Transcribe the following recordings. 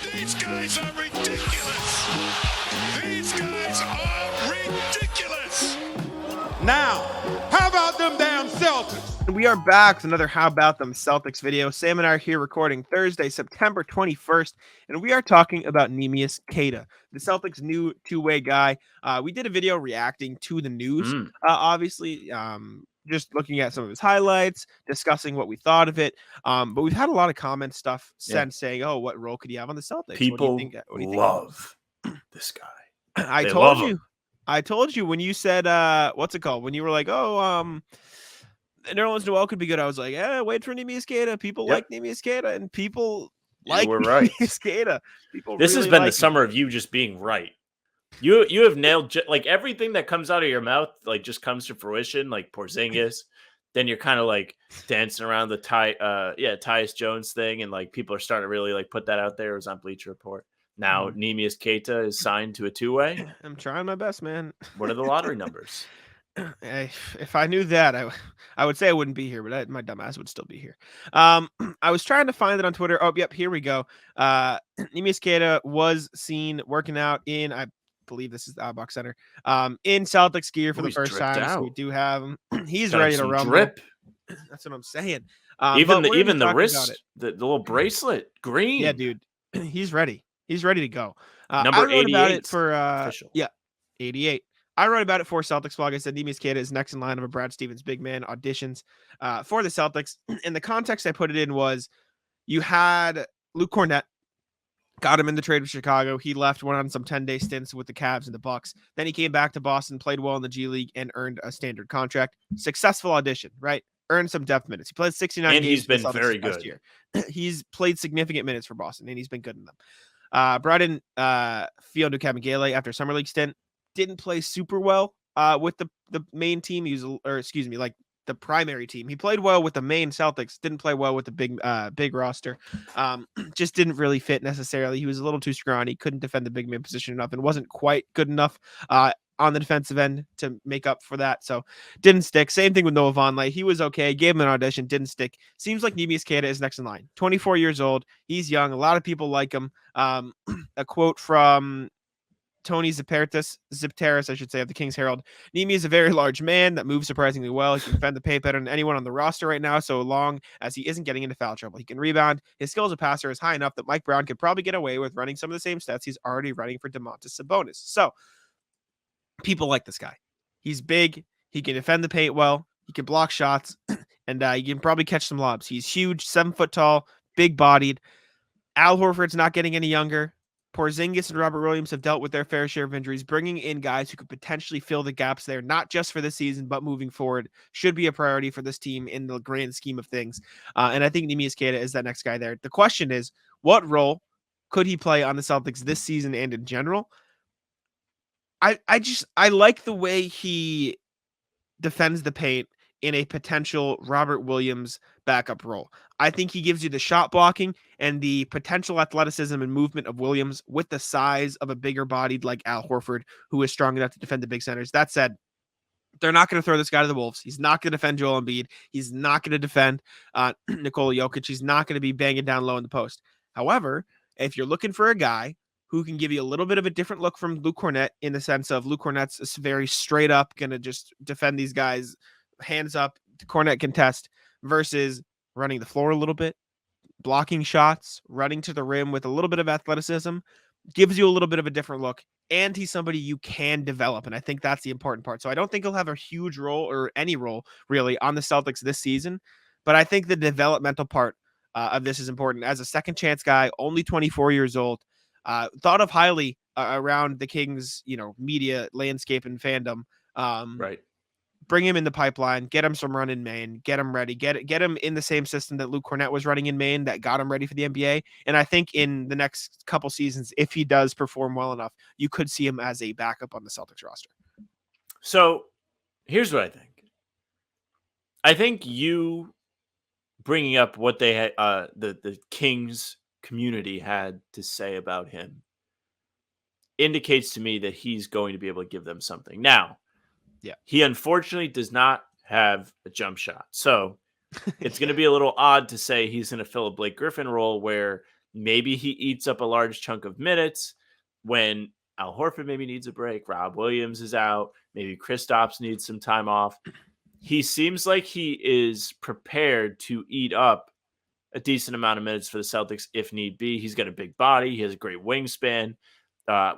These guys are ridiculous. These guys are ridiculous. Now, how about them damn Celtics? We are back with another How About Them Celtics video. Sam and I are here recording Thursday, September 21st, and we are talking about Neemias Queta, the Celtics' new two-way guy. We did a video reacting to the news, obviously, just looking at some of his highlights, discussing what we thought of it. But we've had a lot of comment stuff since saying, "Oh, what role could he have on the Celtics?" People what do you think? What do you love this guy. I They told love you. him. I told you when you said, what's it called? When you were like, "Oh, Nerlens Noel could be good." I was like, wait for Neemias Queta. People like Neemias Queta, and people like we're right. Neemias Queta. People This really has been like the summer of you just being right. You have nailed like everything that comes out of your mouth, like just comes to fruition, like Porzingis. Then you're kind of like dancing around the Tyus Jones thing, and like people are starting to really like put that out there. It was on Bleacher Report. Now Neemias Queta is signed to a two-way. I'm trying my best, man. What are the lottery numbers? If I knew that, I would say I wouldn't be here, but my dumb ass would still be here. I was trying to find it on Twitter. Oh, yep, here we go. Neemias Queta was seen working out in, I believe this is the Outbox Center, in Celtics gear for the first time. So we do have him. He's Got ready some to rumble. drip. That's what I'm saying. Even the wrist, the little bracelet, green. Yeah, dude, he's ready. He's ready to go. Number I wrote about 88 it for official. 88. I wrote about it for Celtics blog. I said Neemias Queta is next in line of a Brad Stevens big man auditions for the Celtics. And the context I put it in was you had Luke Cornett, got him in the trade with Chicago. He left, went on some 10-day stints with the Cavs and the Bucks. Then he came back to Boston, played well in the G League, and earned a standard contract. Successful audition, right? Earned some depth minutes. He played 69 games. And he's been very good. Year. He's played significant minutes for Boston, and he's been good in them. Brought in Fiondu Kabengele after summer league stint. Didn't play super well with the main team. Like the primary team. He played well with the main Celtics. Didn't play well with the big roster. Just didn't really fit necessarily. He was a little too scrawny. Couldn't defend the big man position enough, and wasn't quite good enough on the defensive end to make up for that. So didn't stick. Same thing with Noah Vonleh. He was okay. Gave him an audition. Didn't stick. Seems like Neemias Queta is next in line. 24 years old. He's young. A lot of people like him. A quote from Tony Zipteris, I should say, of the King's Herald. Neemi is a very large man that moves surprisingly well. He can defend the paint better than anyone on the roster right now, so long as he isn't getting into foul trouble. He can rebound. His skill as a passer is high enough that Mike Brown could probably get away with running some of the same stats he's already running for Domantas Sabonis. So, people like this guy. He's big. He can defend the paint well. He can block shots, and he can probably catch some lobs. He's huge, 7 foot tall, big-bodied. Al Horford's not getting any younger. Porzingis and Robert Williams have dealt with their fair share of injuries. Bringing in guys who could potentially fill the gaps there, not just for this season, but moving forward, should be a priority for this team in the grand scheme of things. And I think Neemias Queta is that next guy there. The question is, what role could he play on the Celtics this season and in general? I like the way he defends the paint in a potential Robert Williams backup role. I think he gives you the shot blocking and the potential athleticism and movement of Williams with the size of a bigger bodied like Al Horford, who is strong enough to defend the big centers. That said, they're not going to throw this guy to the Wolves. He's not going to defend Joel Embiid. He's not going to defend Nikola Jokic. He's not going to be banging down low in the post. However, if you're looking for a guy who can give you a little bit of a different look from Luke Cornett, in the sense of Luke Cornett's very straight up, going to just defend these guys, hands up, Cornett can test, versus running the floor a little bit, blocking shots, running to the rim with a little bit of athleticism, gives you a little bit of a different look, and he's somebody you can develop, and I think that's the important part. So I don't think he'll have a huge role or any role really on the Celtics this season, but I think the developmental part of this is important. As a second chance guy, only 24 years old, thought of highly around the Kings, media landscape and fandom. Right. Bring him in the pipeline, get him some run in Maine, get him ready, get him in the same system that Luke Cornett was running in Maine that got him ready for the NBA. And I think in the next couple seasons, if he does perform well enough, you could see him as a backup on the Celtics roster. So here's what I think. I think you bringing up what they had, the Kings community had to say about him indicates to me that he's going to be able to give them something. Now, he unfortunately does not have a jump shot. So it's going to be a little odd to say he's going to fill a Blake Griffin role where maybe he eats up a large chunk of minutes when Al Horford maybe needs a break. Rob Williams is out. Maybe Kristaps needs some time off. He seems like he is prepared to eat up a decent amount of minutes for the Celtics if need be. He's got a big body. He has a great wingspan.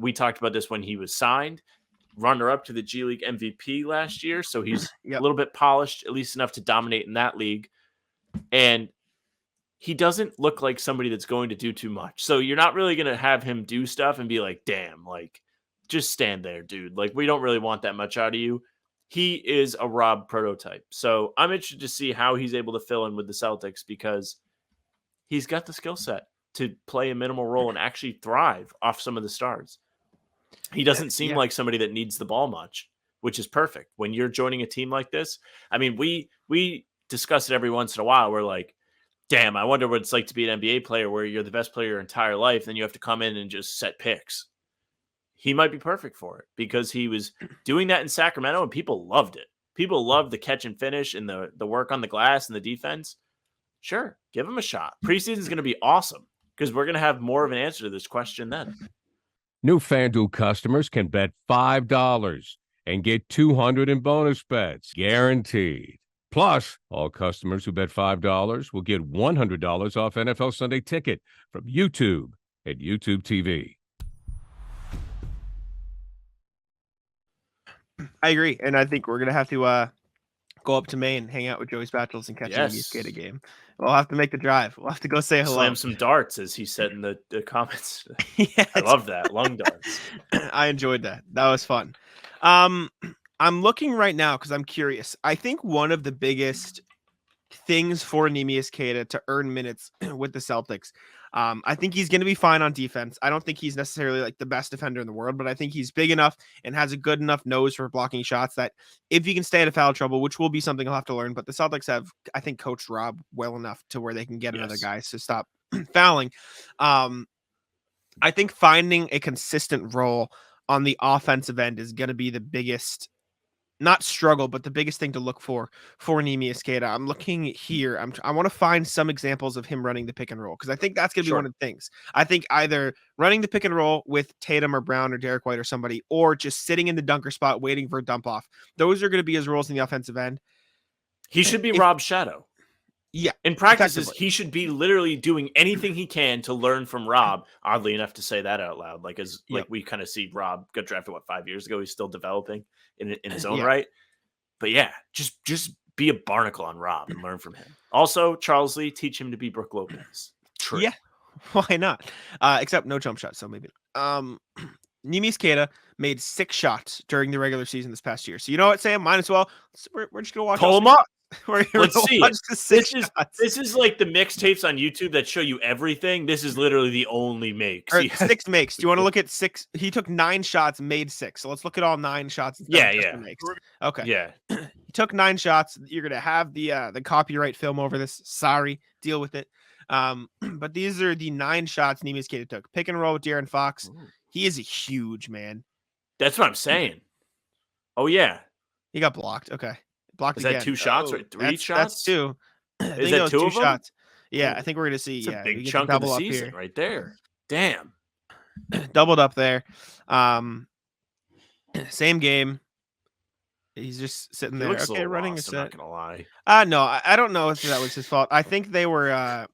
We talked about this when he was signed. Runner-up to the G League MVP last year, so he's a little bit polished, at least enough to dominate in that league. And he doesn't look like somebody that's going to do too much. So you're not really going to have him do stuff and be like, damn, like, just stand there, dude. Like, we don't really want that much out of you. He is a Rob prototype. So I'm interested to see how he's able to fill in with the Celtics because he's got the skill set to play a minimal role and actually thrive off some of the stars. He doesn't seem like somebody that needs the ball much, which is perfect. When you're joining a team like this, I mean, we discuss it every once in a while. We're like, damn, I wonder what it's like to be an NBA player where you're the best player your entire life, then you have to come in and just set picks. He might be perfect for it because he was doing that in Sacramento and people loved it. People loved the catch and finish and the work on the glass and the defense. Sure, give him a shot. Preseason is going to be awesome because we're going to have more of an answer to this question then. New FanDuel customers can bet $5 and get $200 in bonus bets, guaranteed. Plus, all customers who bet $5 will get $100 off NFL Sunday Ticket from YouTube at YouTube TV. I agree, and I think we're gonna have to go up to Maine, hang out with Joey Spatulas, and catch a Neemias Queta game. We'll have to make the drive. We'll have to go say hello. Slam some darts, as he said in the comments. Yeah, I love that. Lung darts. I enjoyed that. That was fun. I'm looking right now because I'm curious. I think one of the biggest things for Neemias Queta to earn minutes with the Celtics, I think he's going to be fine on defense. I don't think he's necessarily like the best defender in the world, but I think he's big enough and has a good enough nose for blocking shots that if he can stay out of foul trouble, which will be something he'll have to learn, but the Celtics have, I think, coached Rob well enough to where they can get another guy to stop fouling. I think finding a consistent role on the offensive end is going to be the biggest, not struggle, but the biggest thing to look for Neemias Queta. I'm looking here. I want to find some examples of him running the pick and roll because I think that's going to be one of the things. I think either running the pick and roll with Tatum or Brown or Derek White or somebody, or just sitting in the dunker spot waiting for a dump off. Those are going to be his roles in the offensive end. He should be Rob's shadow. Yeah. In practices, he should be literally doing anything he can to learn from Rob. Oddly enough to say that out loud, like we kind of see Rob got drafted 5 years ago. He's still developing in his own right. But yeah, just be a barnacle on Rob and learn from him. Also, Charles Lee, teach him to be Brook Lopez. True. Yeah. Why not? Except no jump shots, so maybe. Neemias Queta made 6 shots during the regular season this past year. So you know what, Sam? Might as well. We're just gonna watch. Pull him up. Let's see it. This is like the mixtapes on YouTube that show you everything. This is literally the only makes. 6 makes. Do you want to look at 6? He took 9 shots, made 6. So let's look at all 9 shots. Yeah. Makes. Okay. Yeah. He took 9 shots. You're gonna have the copyright film over this. Sorry, deal with it. But these are the 9 shots Neemias Queta took. Pick and roll with De'Aaron Fox. Ooh. He is a huge man. That's what I'm saying. Oh yeah. He got blocked. Okay. Blocked is again. That 2 shots or 3 shots? That's 2. Is that 2 shots? Yeah, I think we're gonna see. It's a big chunk of the season right there. Damn. Doubled up there. Same game. He's just sitting there. Okay, running lost, a set. I'm not gonna lie. No, I don't know if that was his fault. I think they were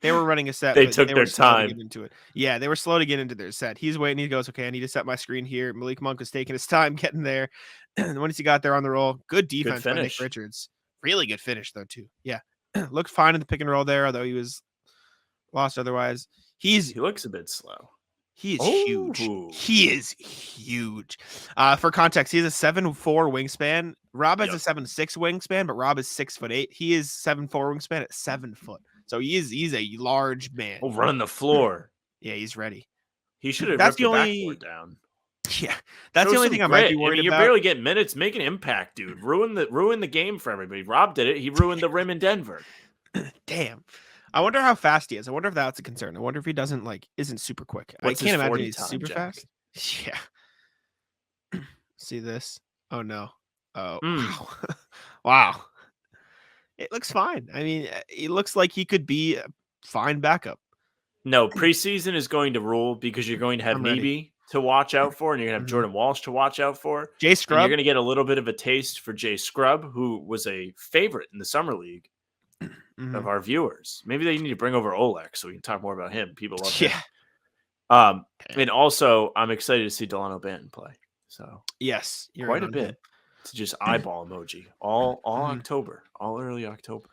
running a set. They took their time into it. Yeah, they were slow to get into their set. He's waiting. He goes, okay, I need to set my screen here. Malik Monk was taking his time getting there. And once he got there on the roll, good defense by Nick Richards. Really good finish though too. Yeah, looked fine in the pick and roll there, although he was lost otherwise. He looks a bit slow. He is huge. He is huge. For context, he has a 7'4" wingspan. Rob has a 7'6" wingspan, but Rob is 6'8". He is 7'4" wingspan at 7 foot. So he's a large man. Oh, running the floor. Yeah, he's ready. He should have ripped the backboard down. Yeah, that's the only thing I might be worried about. You're barely getting minutes. Make an impact, dude. Ruin the game for everybody. Rob did it. He ruined the rim in Denver. Damn. I wonder how fast he is. I wonder if that's a concern. I wonder if he isn't super quick. What's I can't imagine he's super fast. Yeah. See this? Oh no. Oh wow. Wow. It looks fine. I mean, it looks like he could be a fine backup. No, preseason is going to rule because you're going to have I'm ready. Neeby to watch out for, and you're going to have Mhm. Jordan Walsh to watch out for. Jay And you're Scrub. going to get a little bit of a taste for Jay Scrub, who was a favorite in the summer league Mhm. of our viewers. Maybe they need to bring over Oleg so we can talk more about him. People love him. Yeah. And also, I'm excited to see Delano Banton play. So Yes. You're quite in a on bit him. to just eyeball emoji all Mhm. October, all early October.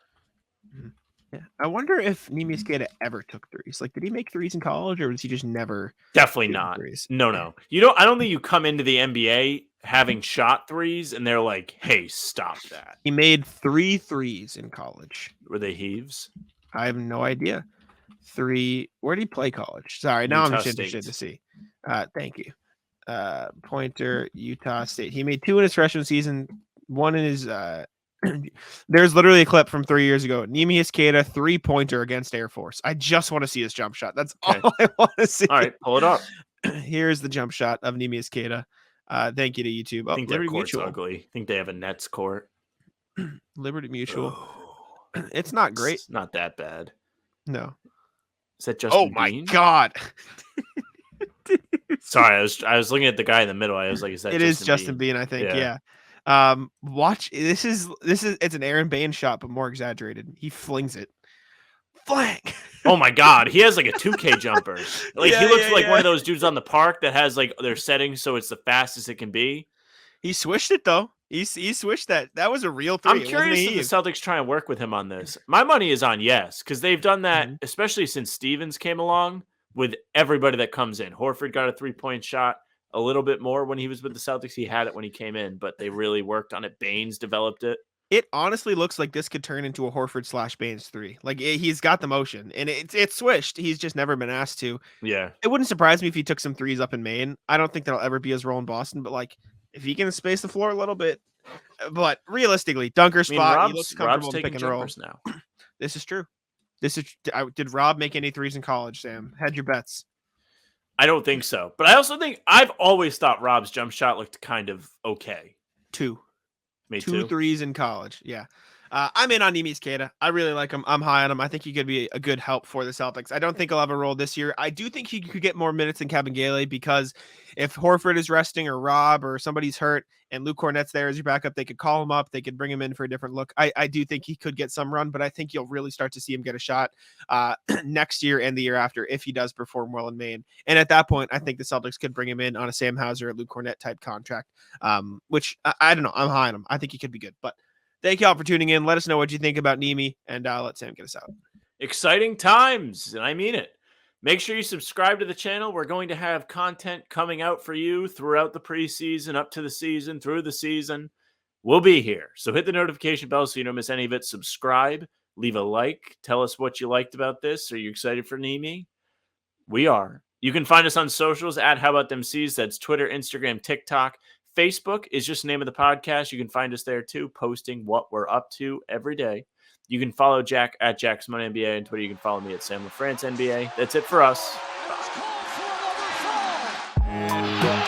Yeah. I wonder if Neemias Queta ever took threes. Like, did he make threes in college, or was he just never Definitely shooting not. threes? No. I don't think you come into the NBA having shot threes and they're like, hey, stop that. He made 3 threes in college. Were they heaves? I have no idea. 3. Where did he play college? Sorry, now I'm Utah just interested State. to see. Thank you. Pointer, Utah State. He made 2 in his freshman season, 1 in his there's literally a clip from 3 years ago. Neemias Queta 3-pointer against Air Force. I just want to see his jump shot. That's Okay. all I want to see. All right, pull it up. Here's the jump shot of Neemias Queta. Thank you to YouTube. I Oh, think their Liberty court's Mutual. ugly. I think they have a Nets court. Liberty Mutual. Oh, It's not great. it's not that bad. No. Is that Justin Oh my Bean? God. Sorry, I was looking at the guy in the middle. I was like, is that It is Justin Bean, I think. Yeah. Yeah. Watch. This is. It's an Aaron Baines shot, but more exaggerated. He flings it. Flang. Oh my God, he has like a 2K jumper. Like Yeah, he looks yeah, like one yeah. of those dudes on the park that has like their settings so it's the fastest it can be. He swished it though. He swished that. That was a real 3. I'm It wasn't a curious if the heave. Celtics try and work with him on this. My money is on yes, because they've done that, Mhm. especially since Stevens came along with everybody that comes in. Horford got a 3-point shot a little bit more when he was with the Celtics. He had it when he came in, but they really worked on it. Baines developed it. It honestly looks like this could turn into a Horford / Baines 3. Like he's got the motion, and it's swished. He's just never been asked to. Yeah. It wouldn't surprise me if he took some threes up in Maine. I don't think that'll ever be his role in Boston, but like if he can space the floor a little bit. But realistically, dunker I mean, spot. He looks Rob's comfortable in taking pick and roll. jumpers now. This is true. Did Rob make any threes in college, Sam? Had your bets. I don't think so. But I also think I've always thought Rob's jump shot looked kind of okay. 2. Me 2 too. threes in college. Yeah. I'm in on Neemias Queta. I really like him. I'm high on him. I think he could be a good help for the Celtics. I don't think he'll have a role this year. I do think he could get more minutes than Kabengele because if Horford is resting or Rob or somebody's hurt and Luke Cornett's there as your backup, they could call him up. They could bring him in for a different look. I do think he could get some run, but I think you'll really start to see him get a shot next year and the year after if he does perform well in Maine. And at that point, I think the Celtics could bring him in on a Sam Hauser or Luke Cornett type contract, which I don't know. I'm high on him. I think he could be good, but thank y'all for tuning in. Let us know what you think about Neemi, and let Sam get us out. Exciting times, and I mean it. Make sure you subscribe to the channel. We're going to have content coming out for you throughout the preseason, up to the season, through the season. We'll be here. So hit the notification bell so you don't miss any of it. Subscribe, leave a like, tell us what you liked about this. Are you excited for Neemi? We are. You can find us on socials at How About Them C's. That's Twitter, Instagram, TikTok. Facebook is just the name of the podcast. You can find us there too, posting what we're up to every day. You can follow Jack at Jack's Money NBA on Twitter. You can follow me at Sam LaFrance NBA. That's it for us. Bye.